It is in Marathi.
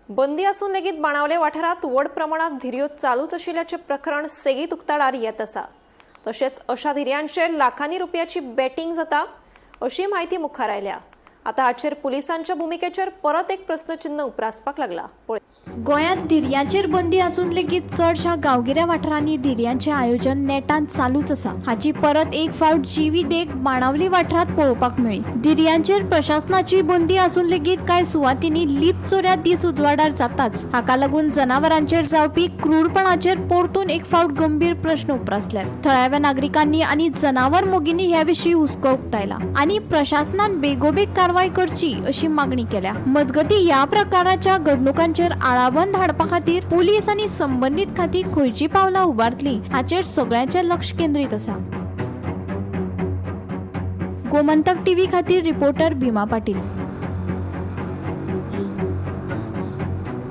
बंदी असून लेगीत बाणावले वाठारात व्हड प्रमाणात धिरयो चालूच आशिल्ल्याचे प्रकरण सेगीत उक्ताडार येत आसा। तशेंच अशा धिरयांचेर लाखांनी रुपयाची बॅटिंग जाता अशी माहिती मुखार आयल्या। आता हाचेर पुलिसांच्या भूमिकेचेर परत एक प्रश्नचिन्ह उप्रासपाक लागला। गोंयांत धिरयांचेर बंदी असून लेगीत चडशा गांवगिऱ्या वाठारांनी धिरयांचे आयोजन नेटान चालूच आसा। हाची परत एक फावट जीवी देख बाणावली वाठारात पळोवपाक मेळ्ळी। धिरयांचेर प्रशासनाची बंदी असून लेगीत कांय सुवातींनी लिप चोऱ्या दीस उजवाडार जाताच। हाका लागून जनावरांचेर जावपी क्रूरपणाचेर परतून एक फावट गंभीर प्रश्न उप्रासल्यात। थळाव्या नागरिकांनी आनी जनावर मोगींनी ह्या विशीं हुस्को उक्तायला आनी प्रशासनान बेगोबेग कारवाय करची अशी मागणी केल्या। मजगती ह्या प्रकाराच्या घडणुकांचेर आळाबंद हाडपा खातीर पुलीस आनी संबंधित खाती खंयची पावलां उबारतली हाचेर सगळ्यांचें लक्ष केंद्रीत आसा। गोमंतक टीव्ही खातीर रिपोर्टर भीमा पाटील।